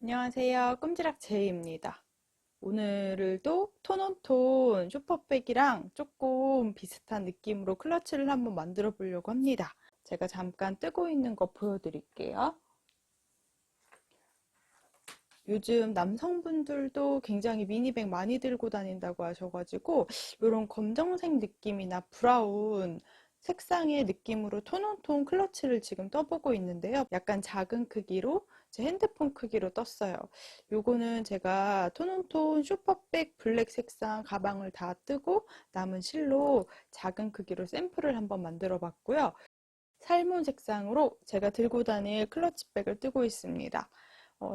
안녕하세요. 꼼지락 제이입니다. 오늘도 톤온톤 슈퍼백이랑 조금 비슷한 느낌으로 클러치를 한번 만들어 보려고 합니다. 제가 잠깐 뜨고 있는 거 보여드릴게요. 요즘 남성분들도 굉장히 미니백 많이 들고 다닌다고 하셔가지고 이런 검정색 느낌이나 브라운 색상의 느낌으로 톤온톤 클러치를 지금 떠보고 있는데요. 약간 작은 크기로 제 핸드폰 크기로 떴어요. 요거는 제가 톤온톤 슈퍼백 블랙 색상 가방을 다 뜨고 남은 실로 작은 크기로 샘플을 한번 만들어 봤고요. 살몬 색상으로 제가 들고 다닐 클러치백을 뜨고 있습니다.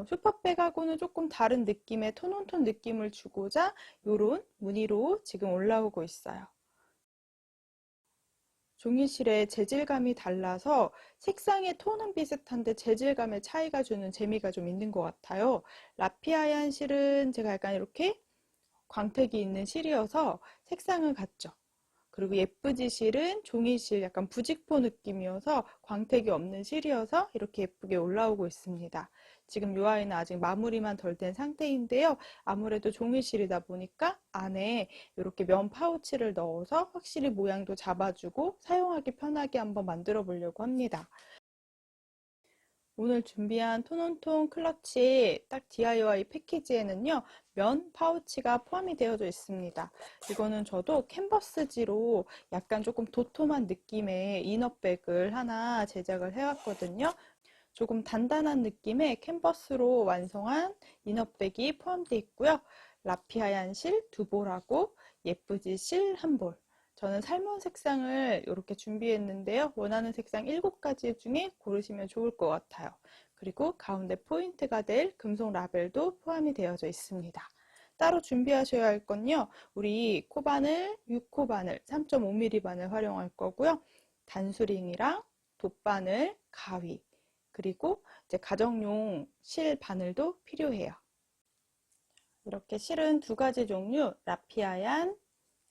슈퍼백하고는 조금 다른 느낌의 톤온톤 느낌을 주고자 이런 무늬로 지금 올라오고 있어요. 종이실의 재질감이 달라서 색상의 톤은 비슷한데 재질감의 차이가 주는 재미가 좀 있는 것 같아요. 라피아얀 실은 제가 약간 이렇게 광택이 있는 실이어서 색상은 같죠. 그리고 예쁘지 실은 종이실 약간 부직포 느낌이어서 광택이 없는 실이어서 이렇게 예쁘게 올라오고 있습니다. 지금 이 아이는 아직 마무리만 덜 된 상태인데요. 아무래도 종이실이다 보니까 안에 이렇게 면 파우치를 넣어서 확실히 모양도 잡아주고 사용하기 편하게 한번 만들어 보려고 합니다. 오늘 준비한 톤온톤 클러치 딱 DIY 패키지에는요, 면 파우치가 포함이 되어져 있습니다. 이거는 저도 캔버스지로 약간 조금 도톰한 느낌의 이너백을 하나 제작을 해왔거든요. 조금 단단한 느낌의 캔버스로 완성한 이너백이 포함되어 있고요. 라피아얀 실 두 볼하고 예쁘지 실 한 볼. 저는 살몬 색상을 이렇게 준비했는데요. 원하는 색상 7가지 중에 고르시면 좋을 것 같아요. 그리고 가운데 포인트가 될 금속 라벨도 포함이 되어져 있습니다. 따로 준비하셔야 할 건요. 우리 코바늘, 6호 바늘, 3.5mm 바늘 활용할 거고요. 단수링이랑 돗바늘, 가위, 그리고 이제 가정용 실 바늘도 필요해요. 이렇게 실은 2가지 종류, 라피아얀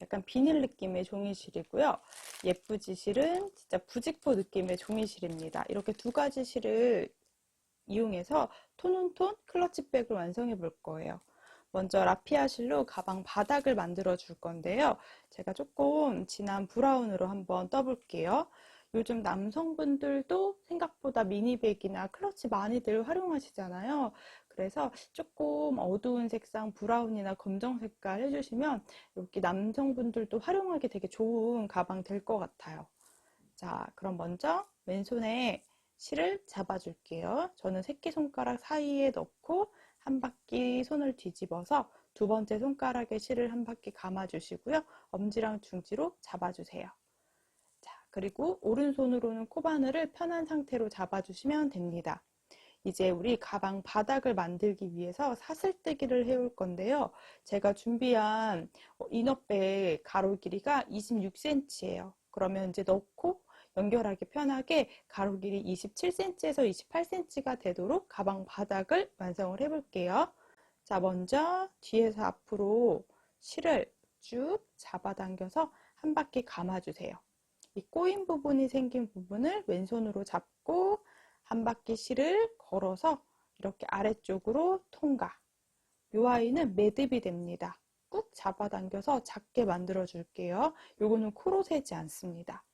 약간 비닐 느낌의 종이실이고요. 예쁘지 실은 진짜 부직포 느낌의 종이실입니다. 이렇게 2가지 실을 이용해서 톤온톤 클러치백을 완성해 볼 거예요. 먼저 라피아 실로 가방 바닥을 만들어 줄 건데요. 제가 조금 진한 브라운으로 한번 떠볼게요. 요즘 남성분들도 생각보다 미니백이나 클러치 많이들 활용하시잖아요. 그래서 조금 어두운 색상 브라운이나 검정 색깔 해주시면 이렇게 남성분들도 활용하기 되게 좋은 가방 될 것 같아요. 자, 그럼 먼저 왼손에 실을 잡아줄게요. 저는 새끼손가락 사이에 넣고 한 바퀴 손을 뒤집어서 2번째 손가락에 실을 한 바퀴 감아주시고요. 엄지랑 중지로 잡아주세요. 자, 그리고 오른손으로는 코바늘을 편한 상태로 잡아주시면 됩니다. 이제 우리 가방 바닥을 만들기 위해서 사슬뜨기를 해올 건데요. 제가 준비한 이너백 가로 길이가 26cm예요. 그러면 이제 넣고 연결하기 편하게 가로 길이 27cm에서 28cm가 되도록 가방 바닥을 완성을 해볼게요. 자, 먼저 뒤에서 앞으로 실을 쭉 잡아당겨서 한 바퀴 감아주세요. 이 꼬인 부분이 생긴 부분을 왼손으로 잡고 한 바퀴 실을 걸어서 이렇게 아래쪽으로 통과. 이 아이는 매듭이 됩니다. 꾹 잡아당겨서 작게 만들어 줄게요. 요거는 코로 세지 않습니다.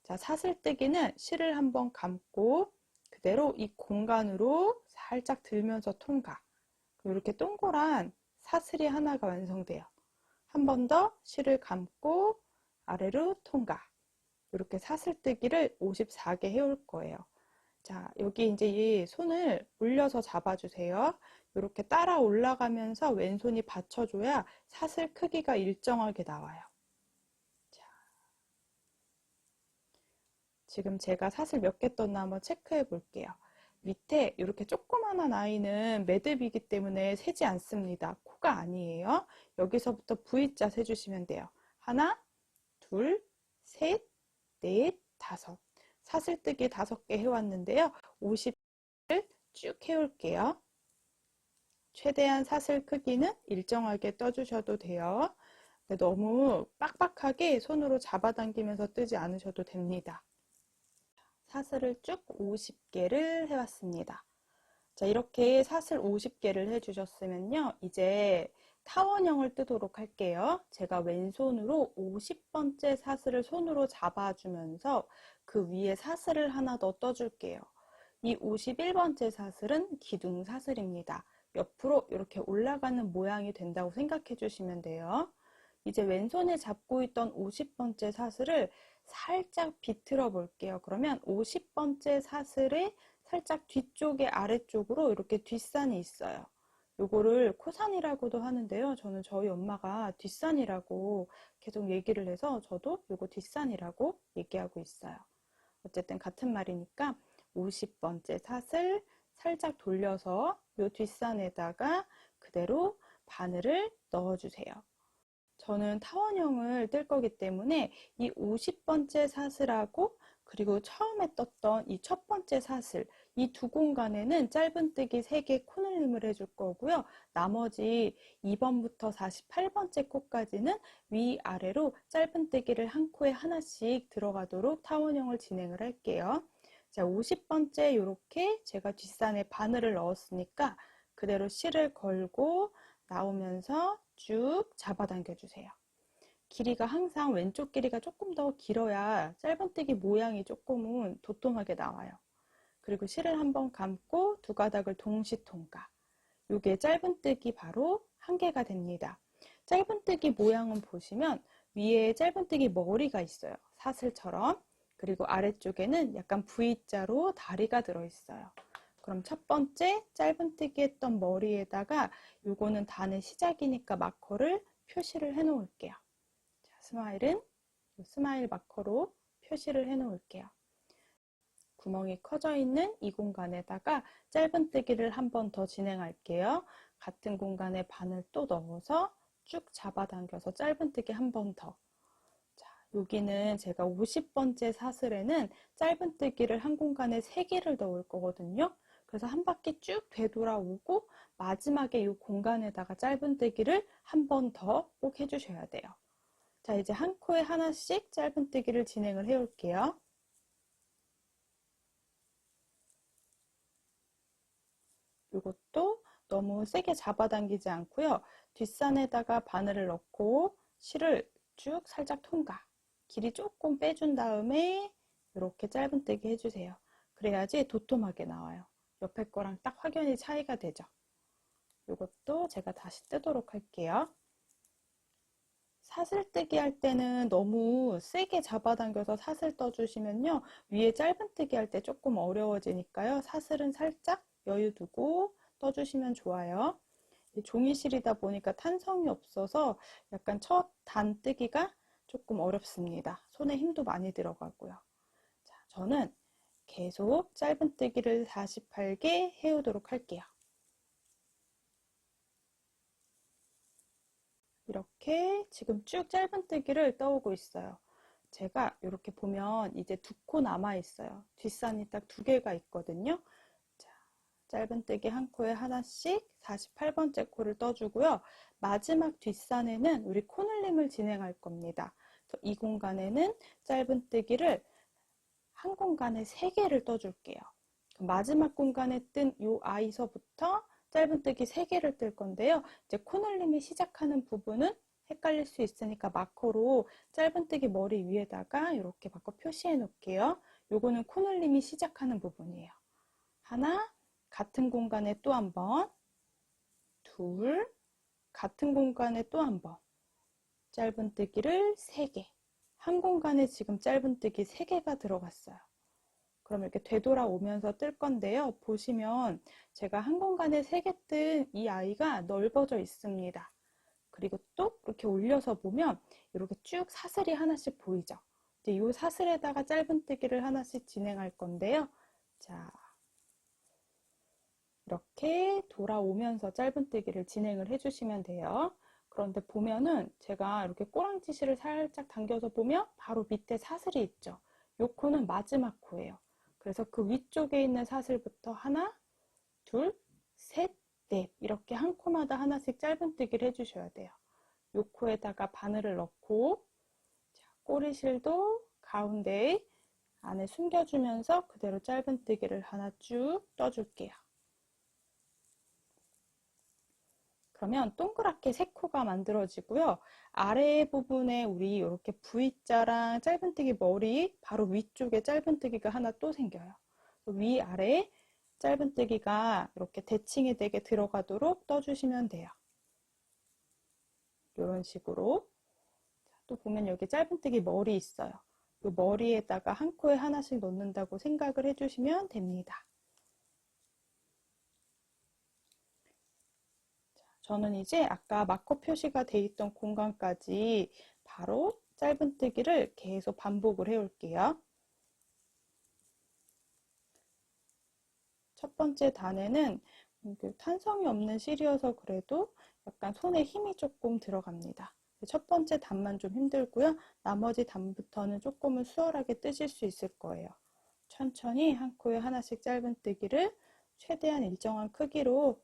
자, 사슬뜨기는 실을 한번 감고 그대로 이 공간으로 살짝 들면서 통과. 이렇게 동그란 사슬이 하나가 완성돼요. 한 번 더 실을 감고 아래로 통과. 이렇게 사슬뜨기를 54개 해올 거예요. 자, 여기 이제 이 손을 올려서 잡아주세요. 이렇게 따라 올라가면서 왼손이 받쳐줘야 사슬 크기가 일정하게 나와요. 자, 지금 제가 사슬 몇 개 떴나 한번 체크해 볼게요. 밑에 이렇게 조그만한 아이는 매듭이기 때문에 세지 않습니다. 코가 아니에요. 여기서부터 V자 세주시면 돼요. 하나, 둘, 셋, 넷, 다섯. 사슬뜨기 5개 해왔는데요. 50을 쭉 해올게요. 최대한 사슬 크기는 일정하게 떠주셔도 돼요. 너무 빡빡하게 손으로 잡아당기면서 뜨지 않으셔도 됩니다. 사슬을 쭉 50개를 해왔습니다. 자, 이렇게 사슬 50개를 해주셨으면요. 이제 타원형을 뜨도록 할게요. 제가 왼손으로 50번째 사슬을 손으로 잡아주면서 그 위에 사슬을 하나 더 떠줄게요. 이 51번째 사슬은 기둥 사슬입니다. 옆으로 이렇게 올라가는 모양이 된다고 생각해 주시면 돼요. 이제 왼손에 잡고 있던 50번째 사슬을 살짝 비틀어 볼게요. 그러면 50번째 사슬의 살짝 뒤쪽에 아래쪽으로 이렇게 뒷산이 있어요. 요거를 코산이라고도 하는데요. 저는 저희 엄마가 뒷산이라고 계속 얘기를 해서 저도 요거 뒷산이라고 얘기하고 있어요. 어쨌든 같은 말이니까 50번째 사슬 살짝 돌려서 요 뒷산에다가 그대로 바늘을 넣어주세요. 저는 타원형을 뜰 거기 때문에 이 50번째 사슬하고 그리고 처음에 떴던 이 첫 번째 사슬, 이 두 공간에는 짧은뜨기 3개 코늘림을 해줄 거고요. 나머지 2번부터 48번째 코까지는 위아래로 짧은뜨기를 한 코에 하나씩 들어가도록 타원형을 진행을 할게요. 자, 50번째 이렇게 제가 뒷산에 바늘을 넣었으니까 그대로 실을 걸고 나오면서 쭉 잡아당겨 주세요. 길이가 항상 왼쪽 길이가 조금 더 길어야 짧은뜨기 모양이 조금은 도톰하게 나와요. 그리고 실을 한번 감고 두 가닥을 동시 통과. 이게 짧은뜨기 바로 한 개가 됩니다. 짧은뜨기 모양은 보시면 위에 짧은뜨기 머리가 있어요. 사슬처럼. 그리고 아래쪽에는 약간 V자로 다리가 들어있어요. 그럼 첫 번째 짧은뜨기 했던 머리에다가 요거는 단의 시작이니까 마커를 표시를 해 놓을게요. 자, 스마일은 스마일 마커로 표시를 해 놓을게요. 구멍이 커져 있는 이 공간에다가 짧은뜨기를 한 번 더 진행할게요. 같은 공간에 바늘 또 넣어서 쭉 잡아당겨서 짧은뜨기 한 번 더. 자, 여기는 제가 50번째 사슬에는 짧은뜨기를 한 공간에 3개를 넣을 거거든요. 그래서 한 바퀴 쭉 되돌아오고 마지막에 이 공간에다가 짧은뜨기를 한 번 더 꼭 해주셔야 돼요. 자, 이제 한 코에 하나씩 짧은뜨기를 진행을 해 올게요. 이것도 너무 세게 잡아당기지 않고요. 뒷산에다가 바늘을 넣고 실을 쭉 살짝 통과. 길이 조금 빼준 다음에 이렇게 짧은뜨기 해주세요. 그래야지 도톰하게 나와요. 옆에 거랑 딱 확연히 차이가 되죠. 이것도 제가 다시 뜨도록 할게요. 사슬뜨기 할 때는 너무 세게 잡아당겨서 사슬 떠주시면요. 위에 짧은뜨기 할 때 조금 어려워지니까요. 사슬은 살짝 여유 두고 떠주시면 좋아요. 종이실이다 보니까 탄성이 없어서 약간 첫 단뜨기가 조금 어렵습니다. 손에 힘도 많이 들어가고요. 자, 저는 계속 짧은뜨기를 48개 해오도록 할게요. 이렇게 지금 쭉 짧은뜨기를 떠오고 있어요. 제가 이렇게 보면 이제 2코 남아 있어요. 뒷산이 딱 2개가 있거든요. 자, 짧은뜨기 한 코에 하나씩 48번째 코를 떠주고요. 마지막 뒷산에는 우리 코늘림을 진행할 겁니다. 이 공간에는 짧은뜨기를 한 공간에 3개를 떠줄게요. 마지막 공간에 뜬 이 아이서부터 짧은뜨기 3개를 뜰 건데요. 이제 코늘림이 시작하는 부분은 헷갈릴 수 있으니까 마커로 짧은뜨기 머리 위에다가 이렇게 바꿔 표시해 놓을게요. 요거는 코늘림이 시작하는 부분이에요. 하나, 같은 공간에 또 한 번, 둘, 같은 공간에 또 한 번, 짧은뜨기를 3개. 한 공간에 지금 짧은뜨기 3개가 들어갔어요. 그럼 이렇게 되돌아오면서 뜰 건데요. 보시면 제가 한 공간에 3개 뜬 이 아이가 넓어져 있습니다. 그리고 또 이렇게 올려서 보면 이렇게 쭉 사슬이 하나씩 보이죠. 이제 이 사슬에다가 짧은뜨기를 하나씩 진행할 건데요. 자, 이렇게 돌아오면서 짧은뜨기를 진행을 해주시면 돼요. 그런데 보면은 제가 이렇게 꼬랑지실을 살짝 당겨서 보면 바로 밑에 사슬이 있죠. 요 코는 마지막 코예요. 그래서 그 위쪽에 있는 사슬부터 하나, 둘, 셋, 넷 이렇게 한 코마다 하나씩 짧은뜨기를 해주셔야 돼요. 요 코에다가 바늘을 넣고 자, 꼬리실도 가운데 안에 숨겨주면서 그대로 짧은뜨기를 하나 쭉 떠줄게요. 그러면 동그랗게 세 코가 만들어지고요. 아래 부분에 우리 이렇게 V자랑 짧은뜨기 머리 바로 위쪽에 짧은뜨기가 하나 또 생겨요. 위아래 짧은뜨기가 이렇게 대칭이 되게 들어가도록 떠주시면 돼요. 이런 식으로. 또 보면 여기 짧은뜨기 머리 있어요. 이 머리에다가 한 코에 하나씩 넣는다고 생각을 해주시면 됩니다. 저는 이제 아까 마커 표시가 돼 있던 공간까지 바로 짧은뜨기를 계속 반복을 해 올게요. 첫 번째 단에는 탄성이 없는 실이어서 그래도 약간 손에 힘이 조금 들어갑니다. 첫 번째 단만 좀 힘들고요. 나머지 단부터는 조금은 수월하게 뜨실 수 있을 거예요. 천천히 한 코에 하나씩 짧은뜨기를 최대한 일정한 크기로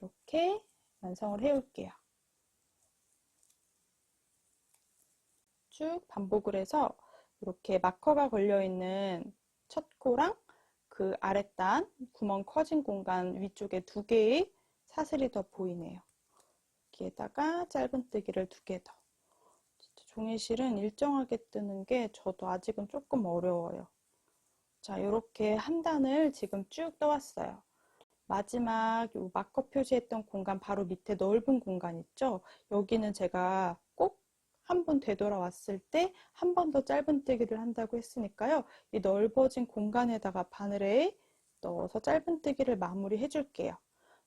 이렇게 완성을 해 올게요. 쭉 반복을 해서 이렇게 마커가 걸려있는 첫 코랑 그 아랫단 구멍 커진 공간 위쪽에 두 개의 사슬이 더 보이네요. 여기에다가 짧은뜨기를 두 개 더. 종이실은 일정하게 뜨는 게 저도 아직은 조금 어려워요. 자, 이렇게 한 단을 지금 쭉 떠왔어요. 마지막 요 마커 표시했던 공간 바로 밑에 넓은 공간 있죠? 여기는 제가 꼭 한 번 되돌아왔을 때 한 번 더 짧은뜨기를 한다고 했으니까요. 이 넓어진 공간에다가 바늘에 넣어서 짧은뜨기를 마무리 해줄게요.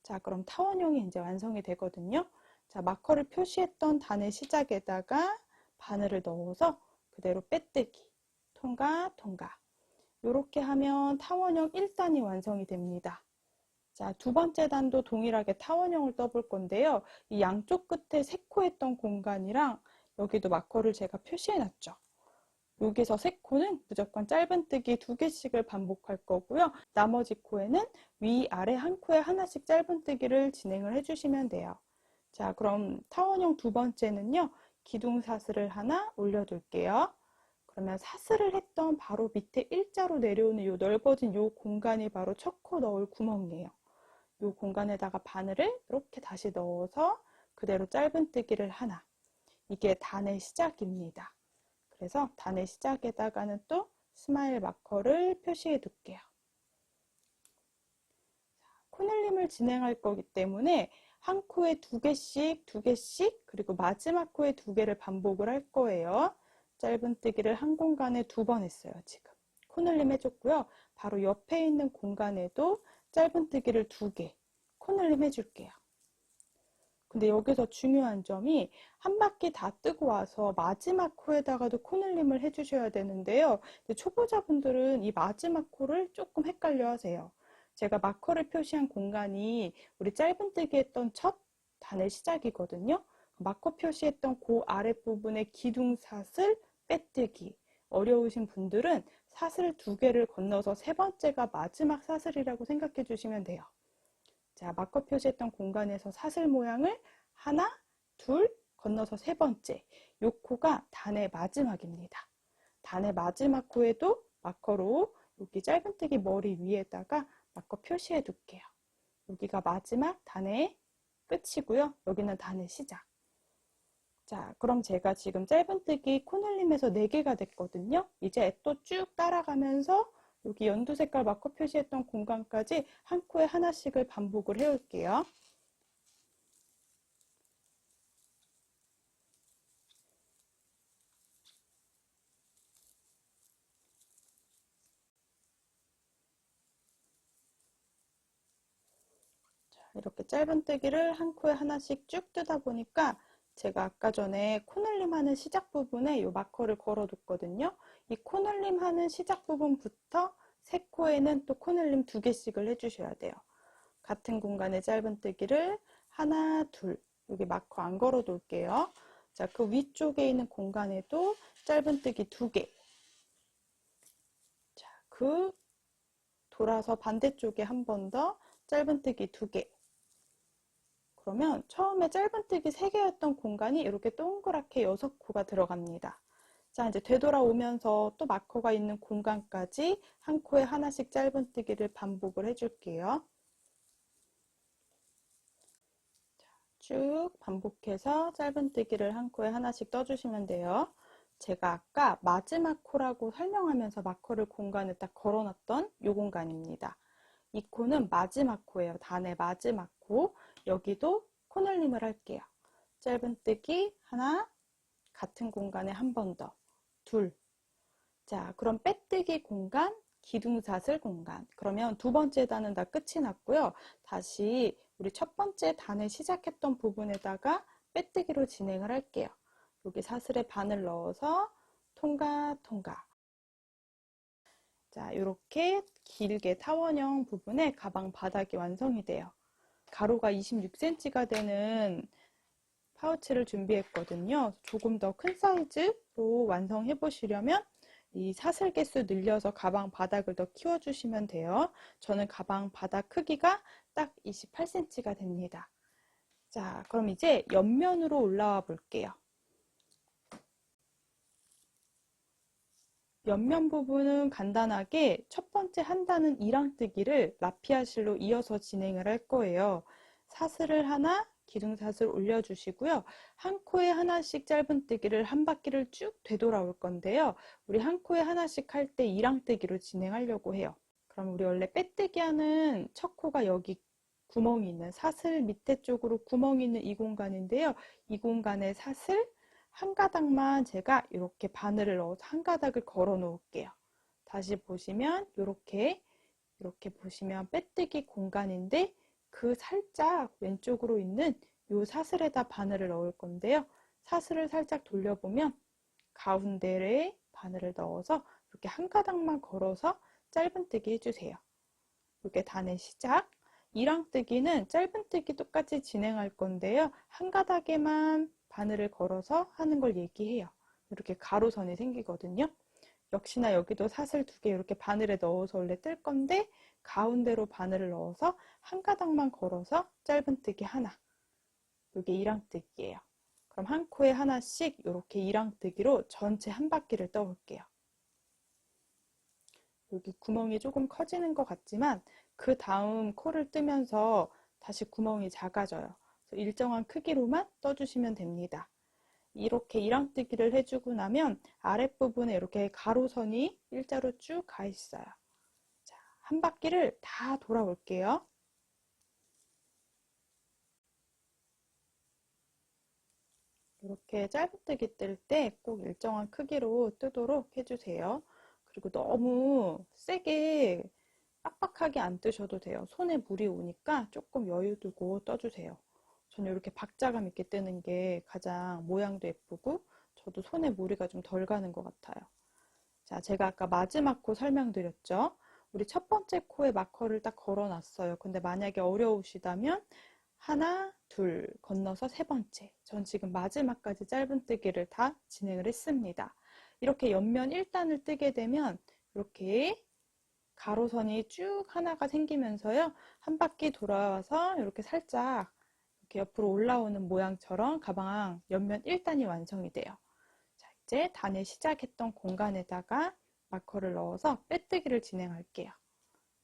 자, 그럼 타원형이 이제 완성이 되거든요. 자, 마커를 표시했던 단의 시작에다가 바늘을 넣어서 그대로 빼뜨기, 통과, 통과. 이렇게 하면 타원형 1단이 완성이 됩니다. 자, 두 번째 단도 동일하게 타원형을 떠볼 건데요. 이 양쪽 끝에 세 코 했던 공간이랑 여기도 마커를 제가 표시해 놨죠. 여기서 세 코는 무조건 짧은뜨기 두 개씩을 반복할 거고요. 나머지 코에는 위아래 한 코에 하나씩 짧은뜨기를 진행을 해주시면 돼요. 자, 그럼 타원형 두 번째는요. 기둥사슬을 하나 올려둘게요. 그러면 사슬을 했던 바로 밑에 일자로 내려오는 이 넓어진 이 공간이 바로 첫 코 넣을 구멍이에요. 이 공간에다가 바늘을 이렇게 다시 넣어서 그대로 짧은뜨기를 하나. 이게 단의 시작입니다. 그래서 단의 시작에다가는 또 스마일 마커를 표시해 둘게요. 코넬림을 진행할 거기 때문에 한 코에 두 개씩, 그리고 마지막 코에 두 개를 반복을 할 거예요. 짧은뜨기를 한 공간에 두 번 했어요, 지금. 코넬림 해줬고요. 바로 옆에 있는 공간에도 짧은뜨기를 두 개, 코넬림 해줄게요. 근데 여기서 중요한 점이 한 바퀴 다 뜨고 와서 마지막 코에다가도 코넬림을 해주셔야 되는데요. 초보자분들은 이 마지막 코를 조금 헷갈려 하세요. 제가 마커를 표시한 공간이 우리 짧은뜨기 했던 첫 단의 시작이거든요. 마커 표시했던 그 아랫부분에 기둥사슬, 빼뜨기. 어려우신 분들은 사슬 두 개를 건너서 세 번째가 마지막 사슬이라고 생각해 주시면 돼요. 자, 마커 표시했던 공간에서 사슬 모양을 하나, 둘, 건너서 세 번째. 요 코가 단의 마지막입니다. 단의 마지막 코에도 마커로 여기 짧은뜨기 머리 위에다가 마커 표시해 둘게요. 여기가 마지막 단의 끝이고요. 여기는 단의 시작. 자, 그럼 제가 지금 짧은뜨기 코넬림에서 4개가 됐거든요. 이제 또 쭉 따라가면서 여기 연두 색깔 마커 표시했던 공간까지 한 코에 하나씩을 반복을 해올게요. 자, 이렇게 짧은뜨기를 한 코에 하나씩 쭉 뜨다 보니까 제가 아까 전에 코넬림 하는 시작 부분에 이 마커를 걸어뒀거든요. 이 코넬림 하는 시작 부분부터 세 코에는 또 코넬림 2개씩을 해주셔야 돼요. 같은 공간에 짧은뜨기를 하나, 둘, 여기 마커 안 걸어 놓을게요. 자, 그 위쪽에 있는 공간에도 짧은뜨기 2개. 자, 그 돌아서 반대쪽에 한 번 더 짧은뜨기 2개. 그러면 처음에 짧은뜨기 3개였던 공간이 이렇게 동그랗게 6코가 들어갑니다. 자, 이제 되돌아오면서 또 마커가 있는 공간까지 한 코에 하나씩 짧은뜨기를 반복을 해줄게요. 자, 쭉 반복해서 짧은뜨기를 한 코에 하나씩 떠주시면 돼요. 제가 아까 마지막 코라고 설명하면서 마커를 공간에 딱 걸어놨던 이 공간입니다. 이 코는 마지막 코예요. 단의 마지막 코. 여기도 코늘림을 할게요. 짧은뜨기 하나, 같은 공간에 한 번 더, 둘. 자, 그럼 빼뜨기 공간, 기둥사슬 공간. 그러면 두 번째 단은 다 끝이 났고요. 다시 우리 첫 번째 단을 시작했던 부분에다가 빼뜨기로 진행을 할게요. 여기 사슬에 바늘 넣어서 통과, 통과. 자, 이렇게 길게 타원형 부분에 가방 바닥이 완성이 돼요. 가로가 26cm가 되는 파우치를 준비했거든요. 조금 더 큰 사이즈로 완성해 보시려면 이 사슬 개수 늘려서 가방 바닥을 더 키워주시면 돼요. 저는 가방 바닥 크기가 딱 28cm가 됩니다. 자, 그럼 이제 옆면으로 올라와 볼게요. 옆면 부분은 간단하게 첫 번째 한 단은 이랑뜨기를 라피아 실로 이어서 진행을 할 거예요. 사슬을 하나, 기둥사슬 올려주시고요. 한 코에 하나씩 짧은뜨기를 한 바퀴를 쭉 되돌아올 건데요. 우리 한 코에 하나씩 할 때 이랑뜨기로 진행하려고 해요. 그럼 우리 원래 빼뜨기 하는 첫 코가 여기 구멍이 있는 사슬 밑에 쪽으로 구멍이 있는 이 공간인데요. 이 공간에 사슬 한 가닥만 제가 이렇게 바늘을 넣어서 한 가닥을 걸어 놓을게요. 다시 보시면 이렇게 보시면 빼뜨기 공간인데 그 살짝 왼쪽으로 있는 이 사슬에다 바늘을 넣을 건데요. 사슬을 살짝 돌려보면 가운데에 바늘을 넣어서 이렇게 한 가닥만 걸어서 짧은뜨기 해주세요. 이렇게 단의 시작. 이랑뜨기는 짧은뜨기 똑같이 진행할 건데요. 한 가닥에만 바늘을 걸어서 하는 걸 얘기해요. 이렇게 가로선이 생기거든요. 역시나 여기도 사슬 두 개 이렇게 바늘에 넣어서 원래 뜰 건데 가운데로 바늘을 넣어서 한 가닥만 걸어서 짧은뜨기 하나. 이게 이랑뜨기예요. 그럼 한 코에 하나씩 이렇게 이랑뜨기로 전체 한 바퀴를 떠볼게요. 여기 구멍이 조금 커지는 것 같지만 그 다음 코를 뜨면서 다시 구멍이 작아져요. 그래서 일정한 크기로만 떠주시면 됩니다. 이렇게 이랑뜨기를 해주고 나면 아랫부분에 이렇게 가로선이 일자로 쭉 가 있어요. 자, 한 바퀴를 다 돌아올게요. 이렇게 짧은뜨기 뜰 때 꼭 일정한 크기로 뜨도록 해주세요. 그리고 너무 세게 빡빡하게 안 뜨셔도 돼요. 손에 물이 오니까 조금 여유 두고 떠주세요. 저는 이렇게 박자감 있게 뜨는 게 가장 모양도 예쁘고 저도 손에 무리가 좀 덜 가는 것 같아요. 자, 제가 아까 마지막 코 설명드렸죠. 우리 첫 번째 코에 마커를 딱 걸어놨어요. 근데 만약에 어려우시다면 하나, 둘 건너서 세 번째. 전 지금 마지막까지 짧은뜨기를 다 진행을 했습니다. 이렇게 옆면 1단을 뜨게 되면 이렇게 가로선이 쭉 하나가 생기면서요. 한 바퀴 돌아와서 이렇게 살짝 이렇게 옆으로 올라오는 모양처럼 가방 옆면 1단이 완성이 돼요. 자, 이제 단을 시작했던 공간에다가 마커를 넣어서 빼뜨기를 진행할게요.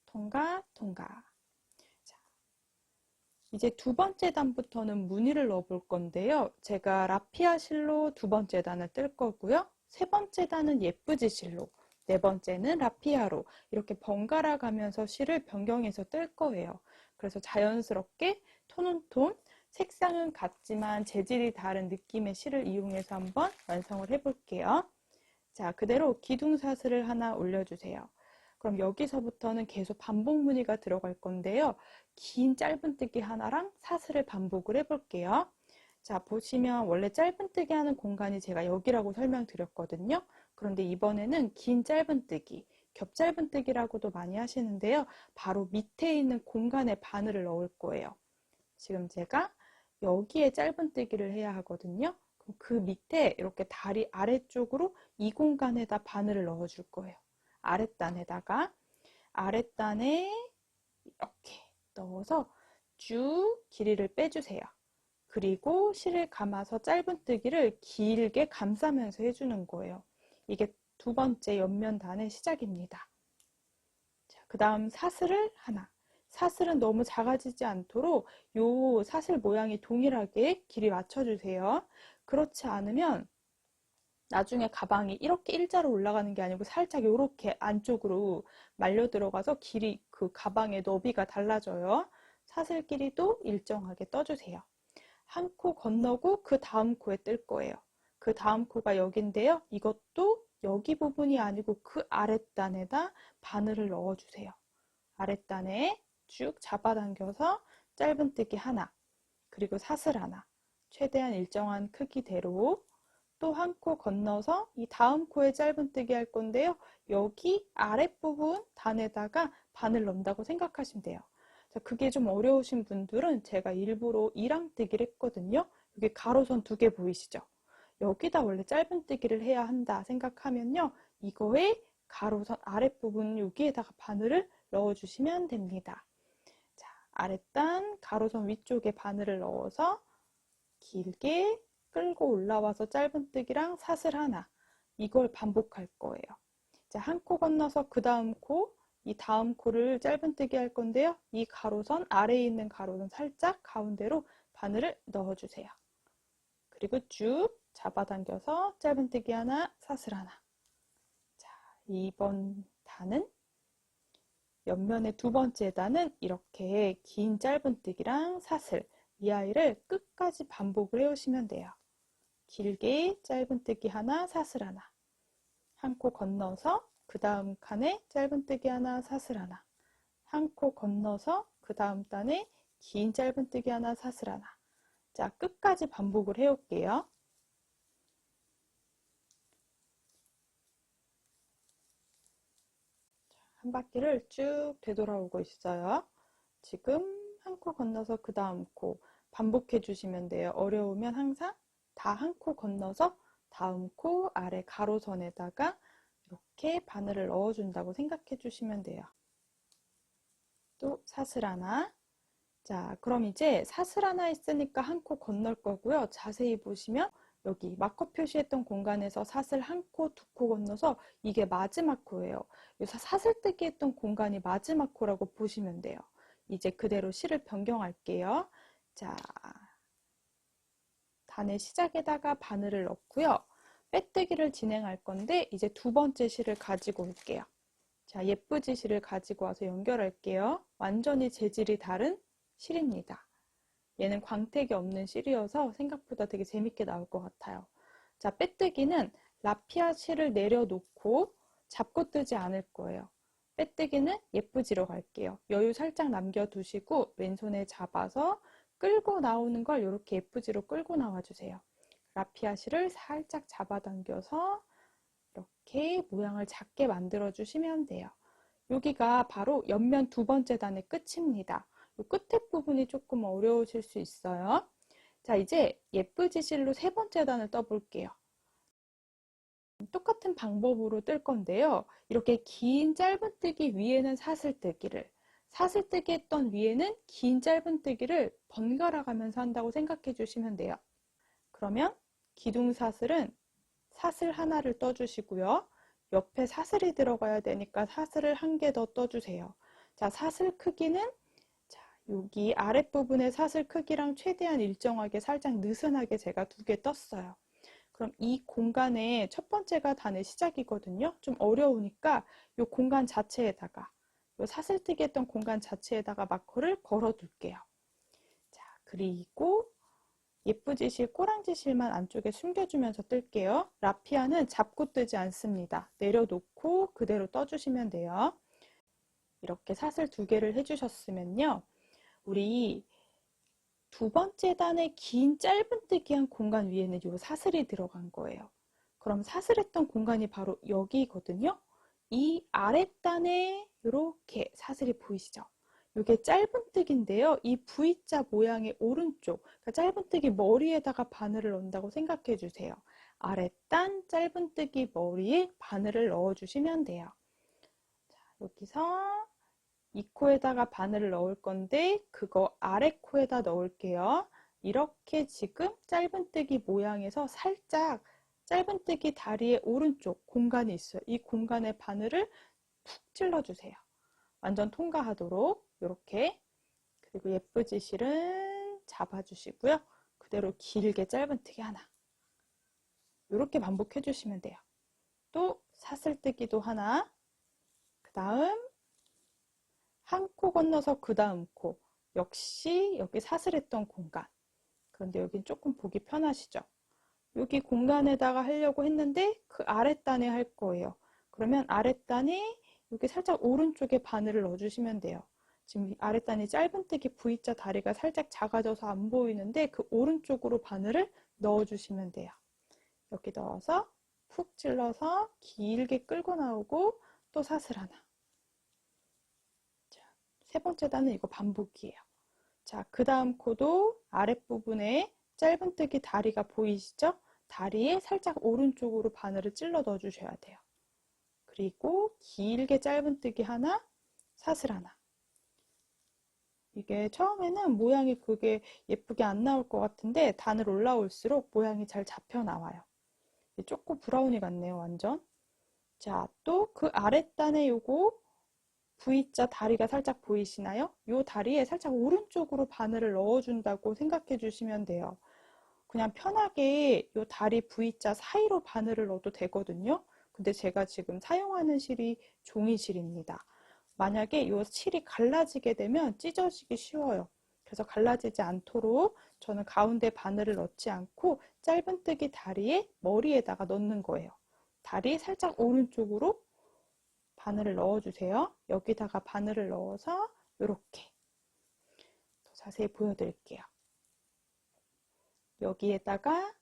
통과, 통과. 자, 이제 두 번째 단부터는 무늬를 넣어 볼 건데요. 제가 라피아 실로 두 번째 단을 뜰 거고요. 세 번째 단은 예쁘지 실로, 네 번째는 라피아로 이렇게 번갈아 가면서 실을 변경해서 뜰 거예요. 그래서 자연스럽게 톤온톤, 색상은 같지만 재질이 다른 느낌의 실을 이용해서 한번 완성을 해볼게요. 자, 그대로 기둥사슬을 하나 올려주세요. 그럼 여기서부터는 계속 반복 무늬가 들어갈 건데요. 긴 짧은뜨기 하나랑 사슬을 반복을 해볼게요. 자, 보시면 원래 짧은뜨기 하는 공간이 제가 여기라고 설명드렸거든요. 그런데 이번에는 긴 짧은뜨기, 겹짧은뜨기라고도 많이 하시는데요. 바로 밑에 있는 공간에 바늘을 넣을 거예요. 지금 제가 여기에 짧은뜨기를 해야 하거든요. 그럼 그 밑에 이렇게 다리 아래쪽으로 이 공간에다 바늘을 넣어 줄 거예요. 아랫단에다가 아랫단에 이렇게 넣어서 쭉 길이를 빼주세요. 그리고 실을 감아서 짧은뜨기를 길게 감싸면서 해주는 거예요. 이게 두 번째 옆면 단의 시작입니다. 자, 그 다음 사슬을 하나. 사슬은 너무 작아지지 않도록 요 사슬 모양이 동일하게 길이 맞춰주세요. 그렇지 않으면 나중에 가방이 이렇게 일자로 올라가는 게 아니고 살짝 이렇게 안쪽으로 말려 들어가서 길이 그 가방의 너비가 달라져요. 사슬 길이도 일정하게 떠주세요. 한 코 건너고 그 다음 코에 뜰 거예요. 그 다음 코가 여기인데요. 이것도 여기 부분이 아니고 그 아랫단에다 바늘을 넣어주세요. 아랫단에 쭉 잡아당겨서 짧은뜨기 하나, 그리고 사슬 하나, 최대한 일정한 크기대로 또 한 코 건너서 이 다음 코에 짧은뜨기 할 건데요. 여기 아랫부분 단에다가 바늘 넣는다고 생각하시면 돼요. 자, 그게 좀 어려우신 분들은 제가 일부러 이랑뜨기를 했거든요. 여기 가로선 2개 보이시죠? 여기다 원래 짧은뜨기를 해야 한다 생각하면요. 이거에 가로선 아랫부분 여기에다가 바늘을 넣어주시면 됩니다. 자, 아랫단 가로선 위쪽에 바늘을 넣어서 길게 끌고 올라와서 짧은뜨기랑 사슬 하나, 이걸 반복할 거예요. 자, 한 코 건너서 그 다음 코, 이 다음 코를 짧은뜨기 할 건데요. 이 가로선 아래에 있는 가로선 살짝 가운데로 바늘을 넣어주세요. 그리고 쭉 잡아당겨서 짧은뜨기 하나, 사슬 하나. 자, 2번 단은 옆면의 2번째 단은 이렇게 긴 짧은뜨기랑 사슬, 이 아이를 끝까지 반복을 해오시면 돼요. 길게 짧은뜨기 하나, 사슬 하나. 한 코 건너서 그 다음 칸에 짧은뜨기 하나, 사슬 하나. 한 코 건너서 그 다음 단에 긴 짧은뜨기 하나, 사슬 하나. 자, 끝까지 반복을 해올게요. 한 바퀴를 쭉 되돌아오고 있어요. 지금 한 코 건너서 그 다음 코 반복해 주시면 돼요. 어려우면 항상 다 한 코 건너서 다음 코 아래 가로선에다가 이렇게 바늘을 넣어준다고 생각해 주시면 돼요. 또 사슬 하나. 자, 그럼 이제 사슬 하나 있으니까 한 코 건널 거고요. 자세히 보시면 여기 마커 표시했던 공간에서 사슬 한 코, 2코 건너서 이게 마지막 코예요. 여기서 사슬뜨기 했던 공간이 마지막 코라고 보시면 돼요. 이제 그대로 실을 변경할게요. 자, 단의 시작에다가 바늘을 넣고요. 빼뜨기를 진행할 건데 이제 2번째 실을 가지고 올게요. 자, 예쁘지 실을 가지고 와서 연결할게요. 완전히 재질이 다른 실입니다. 얘는 광택이 없는 실이어서 생각보다 되게 재밌게 나올 것 같아요. 자, 빼뜨기는 라피아 실을 내려놓고 잡고 뜨지 않을 거예요. 빼뜨기는 예쁘지로 갈게요. 여유 살짝 남겨두시고 왼손에 잡아서 끌고 나오는 걸 이렇게 예쁘지로 끌고 나와주세요. 라피아 실을 살짝 잡아당겨서 이렇게 모양을 작게 만들어 주시면 돼요. 여기가 바로 옆면 2번째 단의 끝입니다. 이 끝에 부분이 조금 어려우실 수 있어요. 자, 이제 예쁘지 실로 3번째 단을 떠볼게요. 똑같은 방법으로 뜰 건데요. 이렇게 긴 짧은뜨기 위에는 사슬뜨기를, 사슬뜨기 했던 위에는 긴 짧은뜨기를 번갈아 가면서 한다고 생각해 주시면 돼요. 그러면 기둥사슬은 사슬 하나를 떠주시고요. 옆에 사슬이 들어가야 되니까 사슬을 한 개 더 떠주세요. 자, 사슬 크기는 자, 여기 아랫부분의 사슬 크기랑 최대한 일정하게 살짝 느슨하게 제가 2개 떴어요. 그럼 이 공간에 첫 번째가 단의 시작이거든요. 좀 어려우니까 이 공간 자체에다가 이 사슬뜨기 했던 공간 자체에다가 마커를 걸어 둘게요. 자, 그리고 예쁘지 실, 꼬랑지 실만 안쪽에 숨겨주면서 뜰게요. 라피아는 잡고 뜨지 않습니다. 내려놓고 그대로 떠주시면 돼요. 이렇게 사슬 2개를 해주셨으면요. 우리 2번째 단의 긴 짧은뜨기한 공간 위에는 이 사슬이 들어간 거예요. 그럼 사슬했던 공간이 바로 여기거든요. 이 아랫단에 이렇게 사슬이 보이시죠? 이게 짧은뜨기인데요. 이 V자 모양의 오른쪽, 그러니까 짧은뜨기 머리에다가 바늘을 넣는다고 생각해 주세요. 아랫단 짧은뜨기 머리에 바늘을 넣어주시면 돼요. 자, 여기서 이 코에다가 바늘을 넣을 건데 그거 아래 코에다 넣을게요. 이렇게 지금 짧은뜨기 모양에서 살짝 짧은뜨기 다리의 오른쪽 공간이 있어요. 이 공간에 바늘을 푹 찔러주세요. 완전 통과하도록. 이렇게. 그리고 예쁘지 실은 잡아주시고요. 그대로 길게 짧은뜨기 하나. 이렇게 반복해 주시면 돼요. 또 사슬뜨기도 하나. 그 다음 한 코 건너서 그 다음 코. 역시 여기 사슬했던 공간. 그런데 여긴 조금 보기 편하시죠? 여기 공간에다가 하려고 했는데 그 아랫단에 할 거예요. 그러면 아랫단에 여기 살짝 오른쪽에 바늘을 넣어주시면 돼요. 지금 아랫단이 짧은뜨기 V자 다리가 살짝 작아져서 안 보이는데 그 오른쪽으로 바늘을 넣어주시면 돼요. 여기 넣어서 푹 찔러서 길게 끌고 나오고 또 사슬 하나. 자, 세 번째 단은 이거 반복이에요. 자, 그 다음 코도 아랫부분에 짧은뜨기 다리가 보이시죠? 다리에 살짝 오른쪽으로 바늘을 찔러 넣어주셔야 돼요. 그리고 길게 짧은뜨기 하나, 사슬 하나. 이게 처음에는 모양이 그게 예쁘게 안 나올 것 같은데 단을 올라올수록 모양이 잘 잡혀 나와요. 조금 브라우니 같네요, 완전. 자, 또 그 아랫단에 요거 V자 다리가 살짝 보이시나요? 요 다리에 살짝 오른쪽으로 바늘을 넣어준다고 생각해 주시면 돼요. 그냥 편하게 요 다리 V자 사이로 바늘을 넣어도 되거든요. 근데 제가 지금 사용하는 실이 종이실입니다. 만약에 요 실이 갈라지게 되면 찢어지기 쉬워요. 그래서 갈라지지 않도록 저는 가운데 바늘을 넣지 않고 짧은뜨기 다리에 머리에다가 넣는 거예요. 다리 살짝 오른쪽으로 바늘을 넣어주세요. 여기다가 바늘을 넣어서 이렇게 더 자세히 보여드릴게요. 여기에다가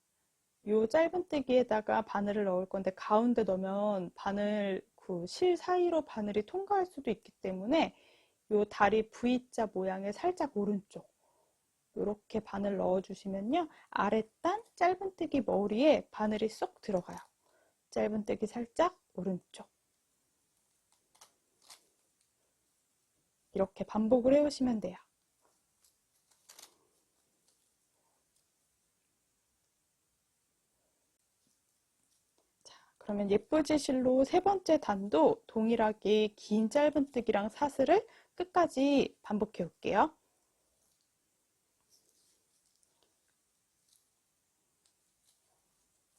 요 짧은뜨기에다가 바늘을 넣을 건데 가운데 넣으면 바늘 그 실 사이로 바늘이 통과할 수도 있기 때문에 요 다리 V자 모양의 살짝 오른쪽 이렇게 바늘 넣어주시면요. 아랫단 짧은뜨기 머리에 바늘이 쏙 들어가요. 짧은뜨기 살짝 오른쪽. 이렇게 반복을 해오시면 돼요. 자, 그러면 예쁘지 실로 세 번째 단도 동일하게 긴 짧은뜨기랑 사슬을 끝까지 반복해 올게요.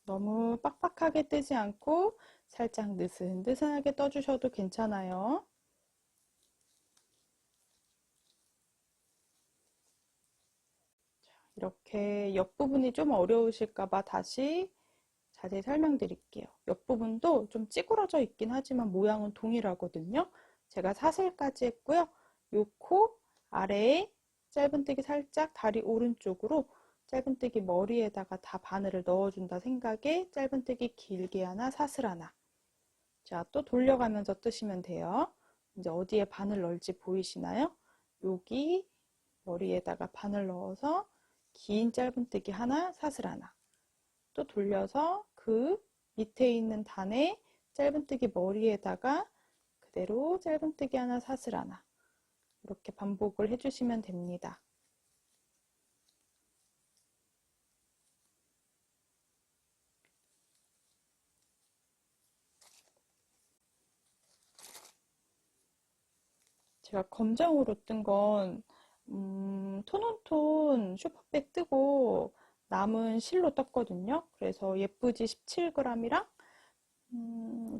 너무 빡빡하게 뜨지 않고 살짝 느슨느슨하게 떠주셔도 괜찮아요. 이렇게 옆부분이 좀 어려우실까봐 다시 자세히 설명드릴게요. 옆부분도 좀 찌그러져 있긴 하지만 모양은 동일하거든요. 제가 사슬까지 했고요. 요 코 아래에 짧은뜨기 살짝 다리 오른쪽으로 짧은뜨기 머리에다가 다 바늘을 넣어준다 생각에 짧은뜨기 길게 하나 사슬 하나. 자, 또 돌려가면서 뜨시면 돼요. 이제 어디에 바늘 넣을지 보이시나요? 여기 머리에다가 바늘 넣어서 긴 짧은뜨기 하나 사슬 하나. 또 돌려서 그 밑에 있는 단에 짧은뜨기 머리에다가 그대로 짧은뜨기 하나 사슬 하나 이렇게 반복을 해주시면 됩니다. 제가 검정으로 뜬 건 톤온톤 슈퍼백 뜨고 남은 실로 떴거든요. 그래서 예쁘지 17g이랑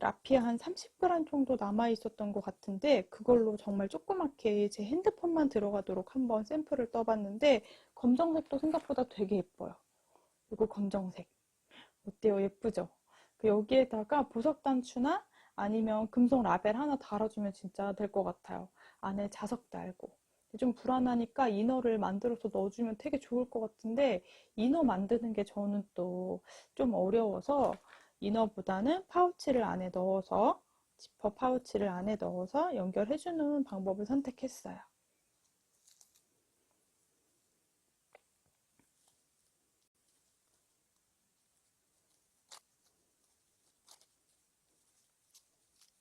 라피아 한 30g 정도 남아 있었던 것 같은데 그걸로 정말 조그맣게 제 핸드폰만 들어가도록 한번 샘플을 떠봤는데 검정색도 생각보다 되게 예뻐요. 이거 검정색 어때요? 예쁘죠? 여기에다가 보석 단추나 아니면 금속 라벨 하나 달아주면 진짜 될 것 같아요. 안에 자석 달고 좀 불안하니까 이너를 만들어서 넣어주면 되게 좋을 것 같은데 이너 만드는 게 저는 또 좀 어려워서 이너보다는 파우치를 안에 넣어서 지퍼 파우치를 안에 넣어서 연결해주는 방법을 선택했어요.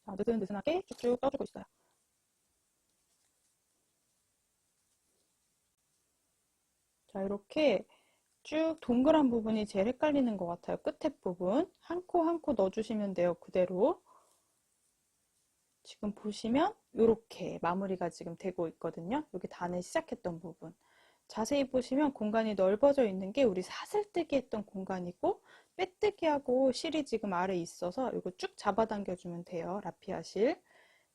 자, 느슨느슨하게 쭉쭉 떠주고 있어요. 자, 이렇게 쭉 동그란 부분이 제일 헷갈리는 것 같아요. 끝에 부분 한 코 한 코 넣어주시면 돼요. 그대로 지금 보시면 이렇게 마무리가 지금 되고 있거든요. 여기 단을 시작했던 부분. 자세히 보시면 공간이 넓어져 있는 게 우리 사슬뜨기 했던 공간이고, 빼뜨기하고 실이 지금 아래 있어서 이거 쭉 잡아당겨주면 돼요. 라피아 실.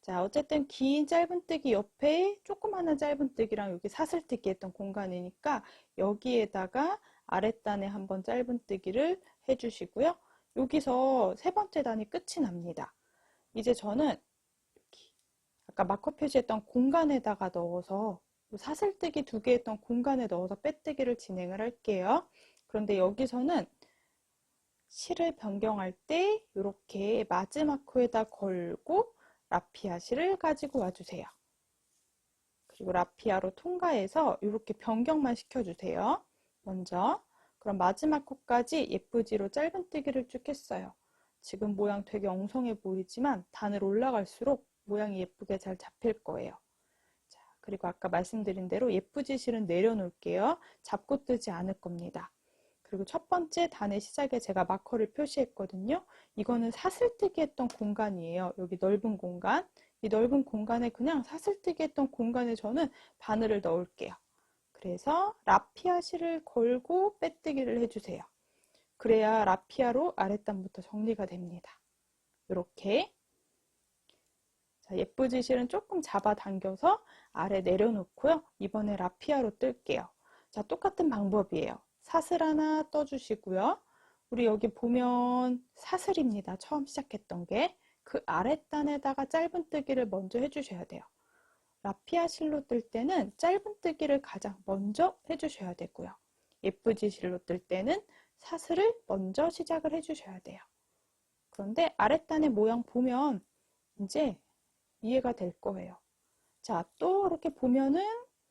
자, 어쨌든 긴 짧은뜨기 옆에 조그마한 짧은뜨기랑 여기 사슬뜨기 했던 공간이니까 여기에다가 아랫단에 한번 짧은뜨기를 해주시고요. 여기서 세 번째 단이 끝이 납니다. 이제 저는 아까 마커 표시했던 공간에다가 넣어서 사슬뜨기 2개 했던 공간에 넣어서 빼뜨기를 진행을 할게요. 그런데 여기서는 실을 변경할 때 이렇게 마지막 코에다 걸고 라피아 실을 가지고 와주세요. 그리고 라피아로 통과해서 이렇게 변경만 시켜주세요. 먼저 그럼 마지막 코까지 예쁘지로 짧은뜨기를 쭉 했어요. 지금 모양 되게 엉성해 보이지만 단을 올라갈수록 모양이 예쁘게 잘 잡힐 거예요. 자, 그리고 아까 말씀드린 대로 예쁘지 실은 내려놓을게요. 잡고 뜨지 않을 겁니다. 그리고 첫 번째 단의 시작에 제가 마커를 표시했거든요. 이거는 사슬뜨기 했던 공간이에요. 여기 넓은 공간. 이 넓은 공간에 그냥 사슬뜨기 했던 공간에 저는 바늘을 넣을게요. 그래서 라피아 실을 걸고 빼뜨기를 해주세요. 그래야 라피아로 아랫단부터 정리가 됩니다. 이렇게. 자, 예쁘지 실은 조금 잡아당겨서 아래 내려놓고요. 이번에 라피아로 뜰게요. 자, 똑같은 방법이에요. 사슬 하나 떠주시고요. 우리 여기 보면 사슬입니다. 처음 시작했던 게. 그 아랫단에다가 짧은뜨기를 먼저 해주셔야 돼요. 라피아 실로 뜰 때는 짧은뜨기를 가장 먼저 해주셔야 되고요. 예쁘지 실로 뜰 때는 사슬을 먼저 시작을 해주셔야 돼요. 그런데 아랫단의 모양 보면 이제 이해가 될 거예요. 자, 또 이렇게 보면은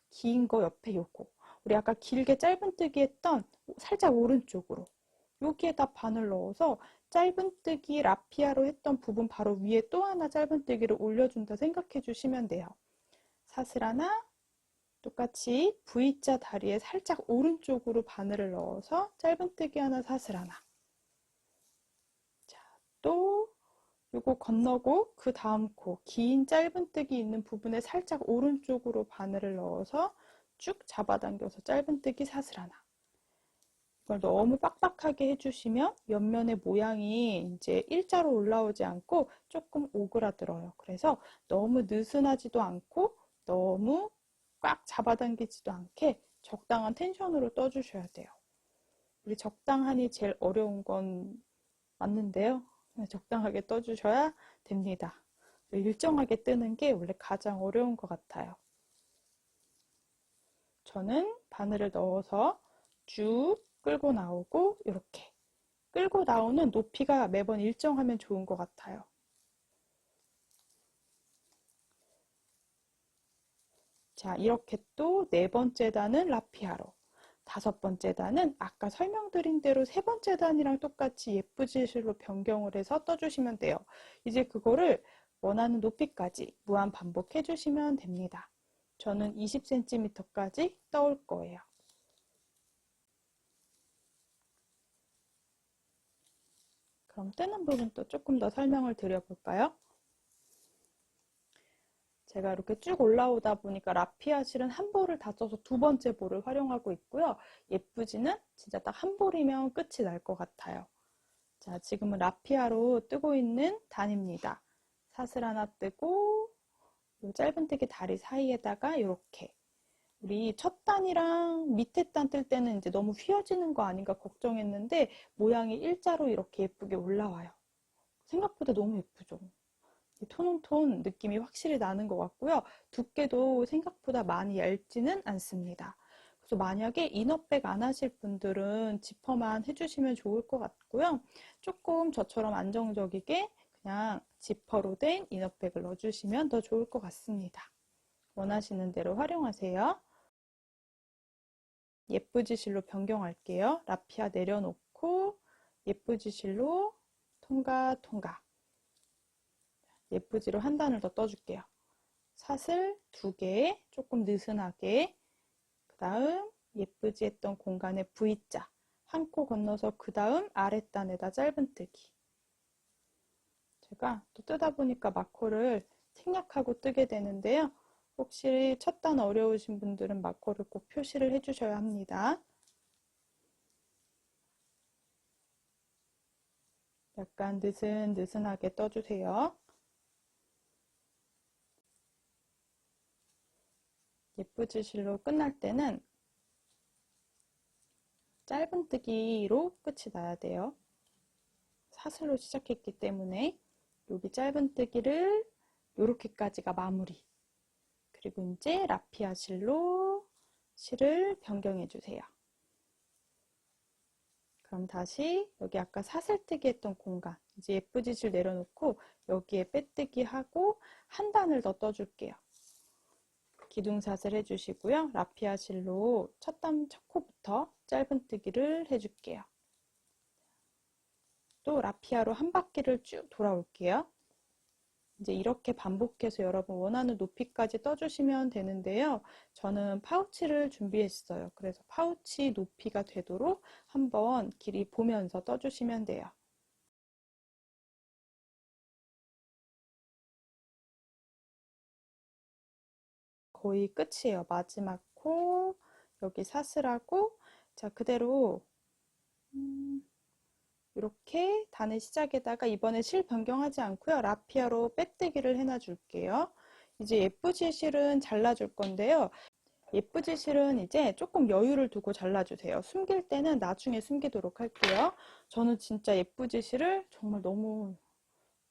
긴 거 옆에 요거. 우리 아까 길게 짧은뜨기 했던 살짝 오른쪽으로 여기에다 바늘 넣어서 짧은뜨기 라피아로 했던 부분 바로 위에 또 하나 짧은뜨기를 올려준다 생각해 주시면 돼요. 사슬 하나, 똑같이 V자 다리에 살짝 오른쪽으로 바늘을 넣어서 짧은뜨기 하나, 사슬 하나. 자, 또 요거 건너고 그 다음 코 긴 짧은뜨기 있는 부분에 살짝 오른쪽으로 바늘을 넣어서 쭉 잡아당겨서 짧은뜨기 사슬 하나. 이걸 너무 빡빡하게 해주시면 옆면의 모양이 이제 일자로 올라오지 않고 조금 오그라들어요. 그래서 너무 느슨하지도 않고 너무 꽉 잡아당기지도 않게 적당한 텐션으로 떠주셔야 돼요. 우리 적당하니 제일 어려운 건 맞는데요. 적당하게 떠주셔야 됩니다. 일정하게 뜨는 게 원래 가장 어려운 것 같아요. 저는 바늘을 넣어서 쭉 끌고 나오고 이렇게 끌고 나오는 높이가 매번 일정하면 좋은 것 같아요. 자, 이렇게 또 네 번째 단은 라피아로, 다섯 번째 단은 아까 설명드린 대로 세 번째 단이랑 똑같이 예쁘지 실로 변경을 해서 떠주시면 돼요. 이제 그거를 원하는 높이까지 무한 반복해 주시면 됩니다. 저는 20cm까지 떠올 거예요. 그럼 뜨는 부분 또 조금 더 설명을 드려볼까요? 제가 이렇게 쭉 올라오다 보니까 라피아 실은 한 볼을 다 써서 두 번째 볼을 활용하고 있고요. 예쁘지는 진짜 딱 한 볼이면 끝이 날 것 같아요. 자, 지금은 라피아로 뜨고 있는 단입니다. 사슬 하나 뜨고 이 짧은뜨기 다리 사이에다가 이렇게 우리 첫 단이랑 밑에 단 뜰 때는 이제 너무 휘어지는 거 아닌가 걱정했는데 모양이 일자로 이렇게 예쁘게 올라와요. 생각보다 너무 예쁘죠? 톤온톤 느낌이 확실히 나는 것 같고요. 두께도 생각보다 많이 얇지는 않습니다. 그래서 만약에 이너백 안 하실 분들은 지퍼만 해주시면 좋을 것 같고요. 조금 저처럼 안정적이게 그냥 지퍼로 된 이너백을 넣어주시면 더 좋을 것 같습니다. 원하시는 대로 활용하세요. 예쁘지 실로 변경할게요. 라피아 내려놓고 예쁘지 실로 통과 통과. 예쁘지로 한 단을 더 떠줄게요. 사슬 2개 조금 느슨하게, 그 다음 예쁘지 했던 공간에 V자 한 코 건너서 그 다음 아랫단에다 짧은뜨기. 제가 또 뜨다 보니까 마커를 생략하고 뜨게 되는데요. 혹시 첫 단 어려우신 분들은 마커를 꼭 표시를 해주셔야 합니다. 약간 느슨느슨하게 떠주세요. 예쁘지실로 끝날 때는 짧은뜨기로 끝이 나야 돼요. 사슬로 시작했기 때문에 여기 짧은뜨기를 이렇게까지가 마무리. 그리고 이제 라피아 실로 실을 변경해 주세요. 그럼 다시 여기 아까 사슬뜨기 했던 공간, 이제 예쁘지 실 내려놓고 여기에 빼뜨기 하고 한 단을 더 떠줄게요. 기둥사슬 해주시고요. 라피아 실로 첫 코부터 짧은뜨기를 해줄게요. 또 라피아로 한 바퀴를 쭉 돌아올게요. 이제 이렇게 반복해서 여러분 원하는 높이까지 떠주시면 되는데요. 저는 파우치를 준비했어요. 그래서 파우치 높이가 되도록 한번 길이 보면서 떠주시면 돼요. 거의 끝이에요. 마지막 코, 여기 사슬하고, 자, 그대로 이렇게 단의 시작에다가 이번에 실 변경하지 않고요. 라피아로 빼뜨기를 해놔 줄게요. 이제 예쁘지 실은 잘라줄 건데요. 예쁘지 실은 이제 조금 여유를 두고 잘라주세요. 숨길 때는 나중에 숨기도록 할게요. 저는 진짜 예쁘지 실을 정말 너무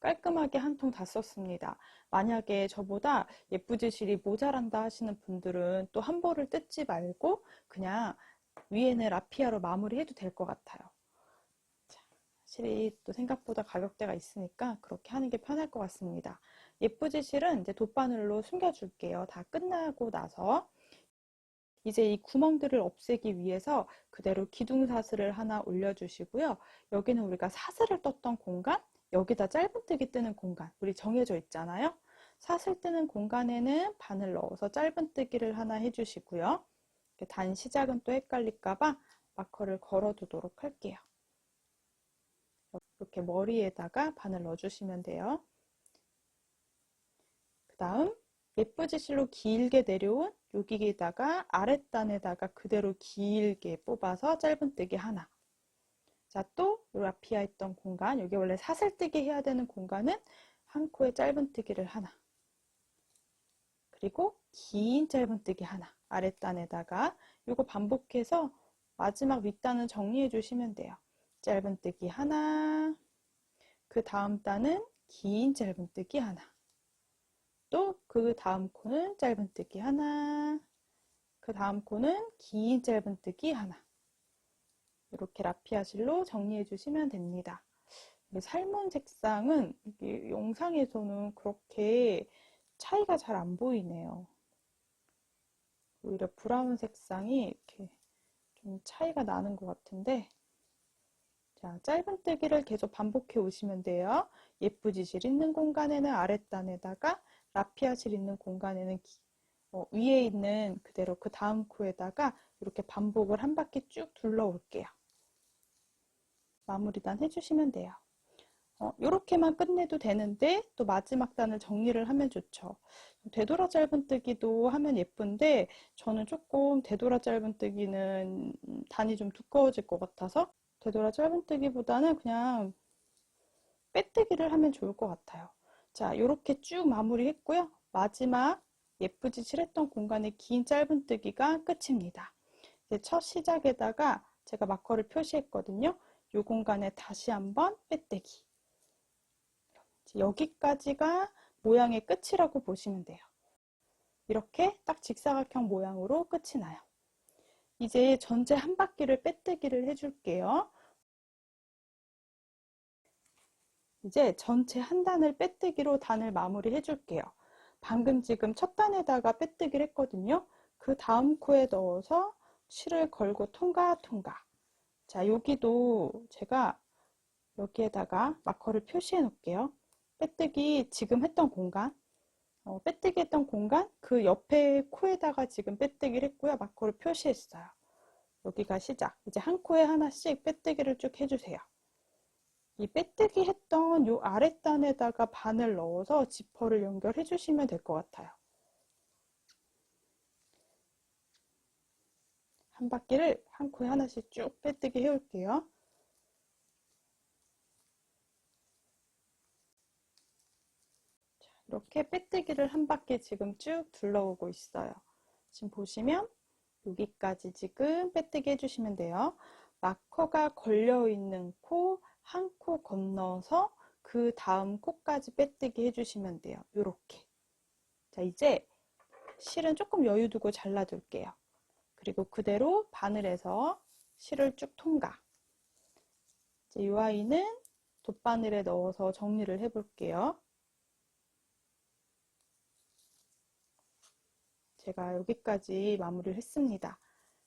깔끔하게 한 통 다 썼습니다. 만약에 저보다 예쁘지 실이 모자란다 하시는 분들은 또 한 벌을 뜯지 말고 그냥 위에는 라피아로 마무리해도 될 것 같아요. 실이 또 생각보다 가격대가 있으니까 그렇게 하는 게 편할 것 같습니다. 예쁘지 실은 이제 돗바늘로 숨겨줄게요. 다 끝나고 나서 이제 이 구멍들을 없애기 위해서 그대로 기둥사슬을 하나 올려주시고요. 여기는 우리가 사슬을 떴던 공간, 여기다 짧은뜨기 뜨는 공간, 우리 정해져 있잖아요. 사슬 뜨는 공간에는 바늘 넣어서 짧은뜨기를 하나 해주시고요. 단 시작은 또 헷갈릴까봐 마커를 걸어두도록 할게요. 이렇게 머리에다가 바늘 넣어주시면 돼요. 그 다음 예쁘지 실로 길게 내려온 여기에다가 아랫단에다가 그대로 길게 뽑아서 짧은뜨기 하나. 자, 또 라피아 했던 공간, 여기 원래 사슬뜨기 해야 되는 공간은 한 코에 짧은뜨기를 하나. 그리고 긴 짧은뜨기 하나. 아랫단에다가 이거 반복해서 마지막 윗단은 정리해 주시면 돼요. 짧은뜨기 하나. 그 다음 단은 긴 짧은뜨기 하나. 또 그 다음 코는 짧은뜨기 하나. 그 다음 코는 긴 짧은뜨기 하나. 이렇게 라피아 실로 정리해 주시면 됩니다. 살몬 색상은 영상에서는 그렇게 차이가 잘 안 보이네요. 오히려 브라운 색상이 이렇게 좀 차이가 나는 것 같은데, 자, 짧은뜨기를 계속 반복해 오시면 돼요. 예쁘지 실 있는 공간에는 아랫단에다가, 라피아 실 있는 공간에는 위에 있는 그대로 그 다음 코에다가 이렇게 반복을 한 바퀴 쭉 둘러 올게요. 마무리단 해주시면 돼요. 이렇게만 끝내도 되는데 또 마지막 단을 정리를 하면 좋죠. 되돌아 짧은뜨기도 하면 예쁜데 저는 조금 되돌아 짧은뜨기는 단이 좀 두꺼워질 것 같아서 되돌아 짧은뜨기보다는 그냥 빼뜨기를 하면 좋을 것 같아요. 자, 이렇게 쭉 마무리 했고요. 마지막 예쁘지 칠했던 공간의 긴 짧은뜨기가 끝입니다. 이제 첫 시작에다가 제가 마커를 표시했거든요. 이 공간에 다시 한번 빼뜨기. 여기까지가 모양의 끝이라고 보시면 돼요. 이렇게 딱 직사각형 모양으로 끝이 나요. 이제 전체 한 바퀴를 빼뜨기를 해줄게요. 이제 전체 한 단을 빼뜨기로 단을 마무리 해줄게요. 방금 지금 첫 단에다가 빼뜨기를 했거든요. 그 다음 코에 넣어서 실을 걸고 통과. 자, 여기도 제가 여기에다가 마커를 표시해 놓을게요. 빼뜨기 지금 했던 공간, 빼뜨기 했던 공간 그 옆에 코에다가 지금 빼뜨기를 했고요. 마커를 표시했어요. 여기가 시작. 이제 한 코에 하나씩 빼뜨기를 쭉 해주세요. 이 빼뜨기 했던 요 아랫단에다가 바늘 넣어서 지퍼를 연결해 주시면 될 것 같아요. 한 바퀴를 한 코에 하나씩 쭉 빼뜨기 해올게요. 이렇게 빼뜨기를 한 바퀴 지금 쭉 둘러오고 있어요. 지금 보시면 여기까지 지금 빼뜨기 해주시면 돼요. 마커가 걸려있는 코 한 코 건너서 그 다음 코까지 빼뜨기 해주시면 돼요. 이렇게. 자, 이제 실은 조금 여유 두고 잘라둘게요. 그리고 그대로 바늘에서 실을 쭉 통과. 이제 이 아이는 돗바늘에 넣어서 정리를 해볼게요. 제가 여기까지 마무리를 했습니다.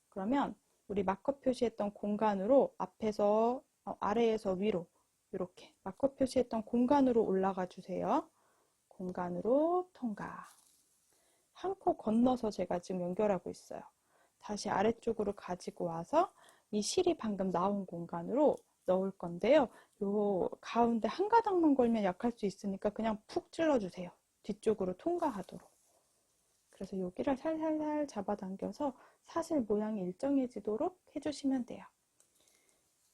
그러면 우리 마커 표시했던 공간으로 앞에서 아래에서 위로 이렇게 마커 표시했던 공간으로 올라가 주세요. 공간으로 통과. 한 코 건너서 제가 지금 연결하고 있어요. 다시 아래쪽으로 가지고 와서 이 실이 방금 나온 공간으로 넣을 건데요. 요 가운데 한 가닥만 걸면 약할 수 있으니까 그냥 푹 찔러주세요. 뒤쪽으로 통과하도록. 그래서 여기를 살살살 잡아당겨서 사실 모양이 일정해지도록 해주시면 돼요.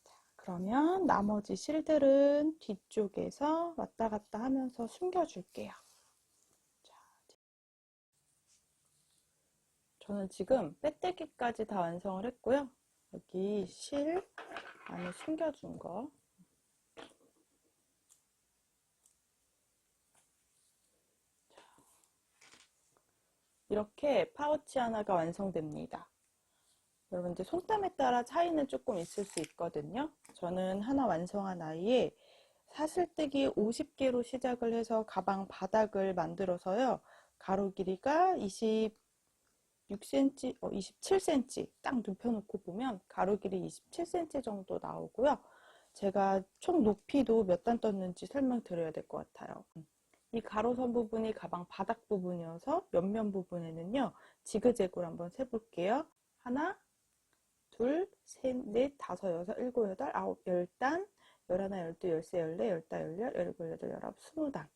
자, 그러면 나머지 실들은 뒤쪽에서 왔다 갔다 하면서 숨겨줄게요. 자, 저는 지금 빼뜨기까지 다 완성을 했고요. 여기 실 안에 숨겨준 거 이렇게 파우치 하나가 완성됩니다. 여러분들 손땀에 따라 차이는 조금 있을 수 있거든요. 저는 하나 완성한 아이에 사슬뜨기 50개로 시작을 해서 가방 바닥을 만들어서요. 가로 길이가 26cm, 27cm 딱 눕혀놓고 보면 가로 길이 27cm 정도 나오고요. 제가 총 높이도 몇 단 떴는지 설명드려야 될 것 같아요. 이 가로선 부분이 가방 바닥 부분이어서 옆면 부분에는요. 지그재그로 한번 세볼게요. 하나, 둘, 셋, 넷, 다섯, 여섯, 일곱, 여덟, 아홉, 열 단, 열하나, 열두, 열세, 열네, 열다, 열여, 열일곱, 여덟, 열아홉, 20단.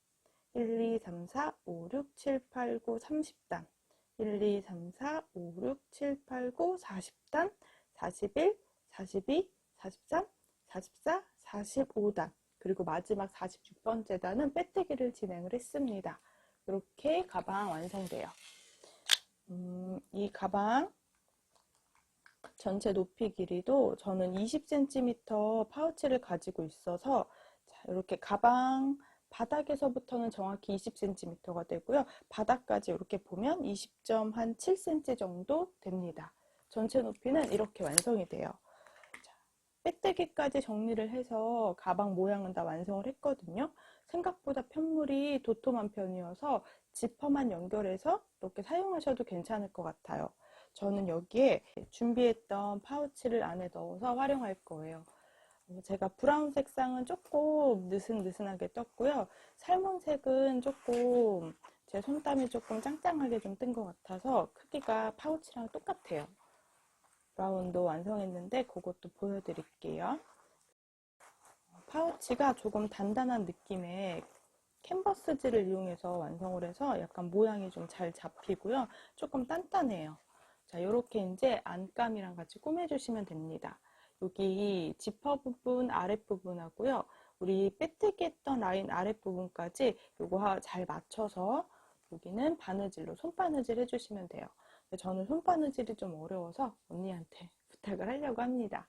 1, 2, 3, 4, 5, 6, 7, 8, 9, 30단. 1, 2, 3, 4, 5, 6, 7, 8, 9, 40단. 41, 42, 43, 44, 45단. 그리고 마지막 46번째 단은 빼뜨기를 진행을 했습니다. 이렇게 가방 완성돼요. 이 가방 전체 높이 길이도 저는 20cm 파우치를 가지고 있어서 자, 이렇게 가방 바닥에서부터는 정확히 20cm가 되고요. 바닥까지 이렇게 보면 20.7cm 정도 됩니다. 전체 높이는 이렇게 완성이 돼요. 자, 빼뜨기까지 정리를 해서 가방 모양은 다 완성을 했거든요. 생각보다 편물이 도톰한 편이어서 지퍼만 연결해서 이렇게 사용하셔도 괜찮을 것 같아요. 저는 여기에 준비했던 파우치를 안에 넣어서 활용할 거예요. 제가 브라운 색상은 조금 느슨느슨하게 떴고요. 살몬색은 조금 제 손땀이 조금 짱짱하게 좀 뜬 것 같아서 크기가 파우치랑 똑같아요. 브라운도 완성했는데 그것도 보여드릴게요. 파우치가 조금 단단한 느낌의 캔버스지를 이용해서 완성을 해서 약간 모양이 좀 잘 잡히고요. 조금 단단해요. 자, 요렇게 이제 안감이랑 같이 꾸며주시면 됩니다. 여기 지퍼 부분 아랫부분하고요. 우리 빼뜨기 했던 라인 아랫부분까지 요거 잘 맞춰서 여기는 바느질로 손바느질 해주시면 돼요. 저는 손바느질이 좀 어려워서 언니한테 부탁을 하려고 합니다.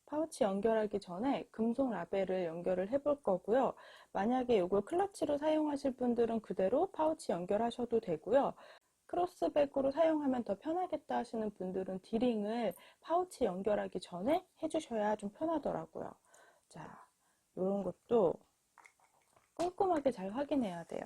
파우치 연결하기 전에 금속 라벨을 연결을 해볼 거고요. 만약에 이걸 클러치로 사용하실 분들은 그대로 파우치 연결하셔도 되고요. 크로스백으로 사용하면 더 편하겠다 하시는 분들은 디링을 파우치 연결하기 전에 해주셔야 좀 편하더라고요. 자, 이런 것도 꼼꼼하게 잘 확인해야 돼요.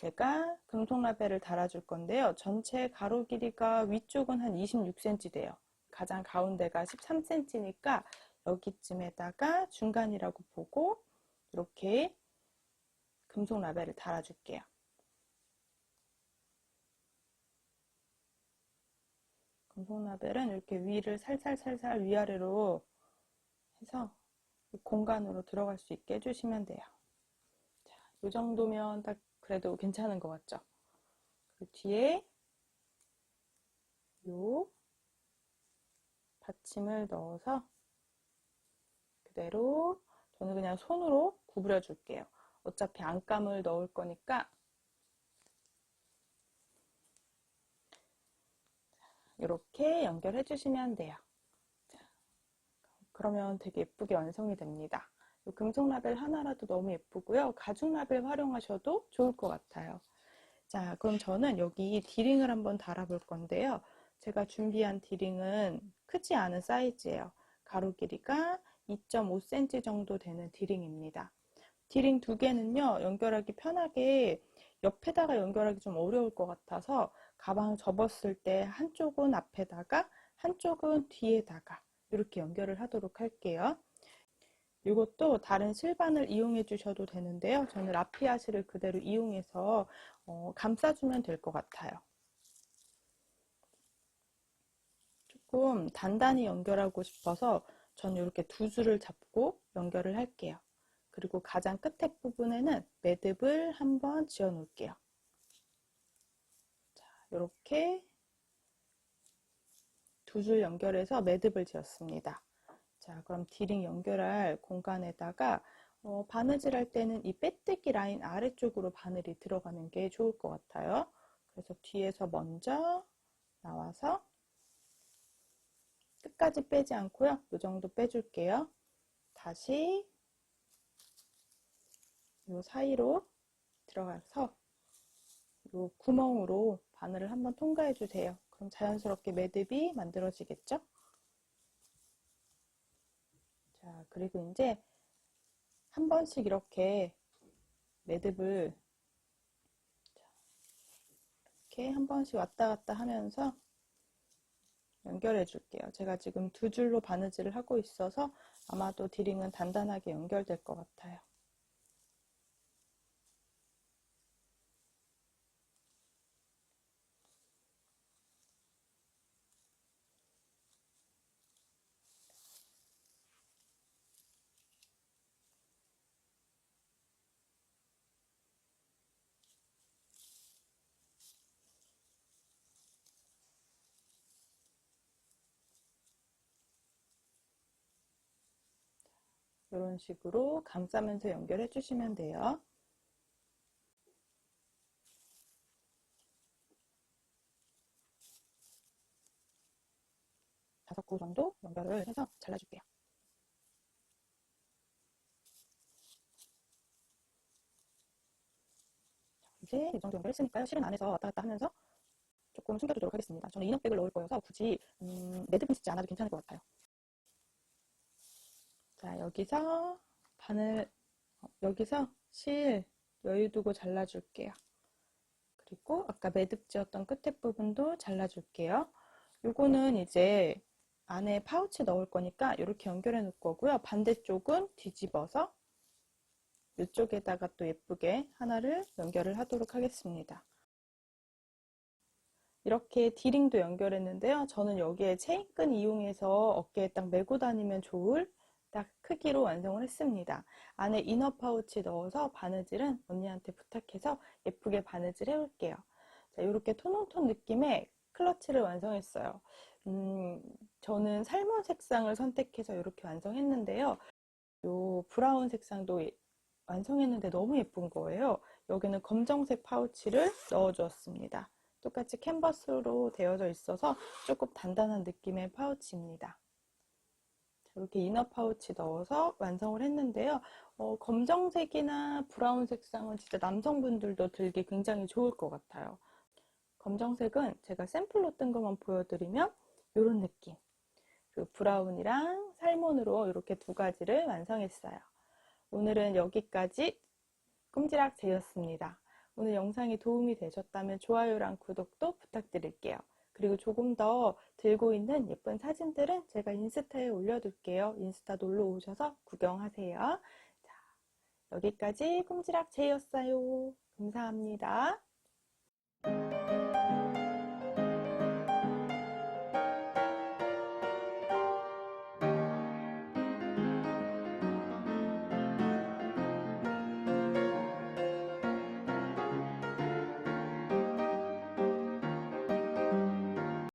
제가 금속 라벨을 달아줄 건데요. 전체 가로 길이가 위쪽은 한 26cm 돼요. 가장 가운데가 13cm니까 여기쯤에다가 중간이라고 보고 이렇게 금속 라벨을 달아줄게요. 금속 라벨은 이렇게 위를 살살살살 위아래로 해서 공간으로 들어갈 수 있게 해주시면 돼요. 자, 이 정도면 딱 그래도 괜찮은 것 같죠? 그 뒤에 요 받침을 넣어서 그대로 저는 그냥 손으로 구부려 줄게요. 어차피 안감을 넣을 거니까 이렇게 연결해 주시면 돼요. 자, 그러면 되게 예쁘게 완성이 됩니다. 금속 라벨 하나라도 너무 예쁘고요. 가죽 라벨 활용하셔도 좋을 것 같아요. 자, 그럼 저는 여기 디링을 한번 달아 볼 건데요. 제가 준비한 디링은 크지 않은 사이즈예요. 가로 길이가 2.5cm 정도 되는 디링입니다. 디링 두 개는요, 연결하기 편하게 옆에다가 연결하기 좀 어려울 것 같아서 가방 접었을 때 한쪽은 앞에다가 한쪽은 뒤에다가 이렇게 연결을 하도록 할게요. 이것도 다른 실반을 이용해 주셔도 되는데요. 저는 라피아시를 그대로 이용해서 감싸주면 될 것 같아요. 조금 단단히 연결하고 싶어서 저는 이렇게 두 줄을 잡고 연결을 할게요. 그리고 가장 끝에 부분에는 매듭을 한번 지어 놓을게요. 자, 이렇게 두 줄 연결해서 매듭을 지었습니다. 자, 그럼 디링 연결할 공간에다가 바느질 할 때는 이 빼뜨기 라인 아래쪽으로 바늘이 들어가는 게 좋을 것 같아요. 그래서 뒤에서 먼저 나와서 끝까지 빼지 않고요. 이 정도 빼줄게요. 다시 이 사이로 들어가서 이 구멍으로 바늘을 한번 통과해 주세요. 그럼 자연스럽게 매듭이 만들어지겠죠? 자, 그리고 이제 한 번씩 이렇게 매듭을 이렇게 한 번씩 왔다 갔다 하면서 연결해 줄게요. 제가 지금 두 줄로 바느질을 하고 있어서 아마도 디링은 단단하게 연결될 것 같아요. 이런 식으로 감싸면서 연결해 주시면 돼요. 5구 정도 연결을 해서 잘라줄게요. 이제 이 정도 연결했으니까요. 실은 안에서 왔다 갔다 하면서 조금 숨겨주도록 하겠습니다. 저는 이너백을 넣을 거여서 굳이 매듭은 짓지 않아도 괜찮을 것 같아요. 자, 여기서 여기서 실 여유 두고 잘라줄게요. 그리고 아까 매듭 지었던 끝에 부분도 잘라줄게요. 요거는 이제 안에 파우치 넣을 거니까 이렇게 연결해 놓을 거고요. 반대쪽은 뒤집어서 이쪽에다가 또 예쁘게 하나를 연결을 하도록 하겠습니다. 이렇게 디링도 연결했는데요. 저는 여기에 체인끈 이용해서 어깨에 딱 메고 다니면 좋을 딱 크기로 완성을 했습니다. 안에 이너 파우치 넣어서 바느질은 언니한테 부탁해서 예쁘게 바느질 해올게요. 자, 이렇게 톤온톤 느낌의 클러치를 완성했어요. 저는 살몬 색상을 선택해서 이렇게 완성했는데요. 요 브라운 색상도 완성했는데 너무 예쁜 거예요. 여기는 검정색 파우치를 넣어 주었습니다. 똑같이 캔버스로 되어져 있어서 조금 단단한 느낌의 파우치입니다. 이렇게 이너 파우치 넣어서 완성을 했는데요. 검정색이나 브라운 색상은 진짜 남성분들도 들기 굉장히 좋을 것 같아요. 검정색은 제가 샘플로 뜬 것만 보여드리면 이런 느낌. 그 브라운이랑 살몬으로 이렇게 두 가지를 완성했어요. 오늘은 여기까지 꼼지락 제이였습니다. 오늘 영상이 도움이 되셨다면 좋아요랑 구독도 부탁드릴게요. 그리고 조금 더 들고 있는 예쁜 사진들은 제가 인스타에 올려둘게요. 인스타 놀러 오셔서 구경하세요. 자, 여기까지 꼼지락 제이였어요. 감사합니다.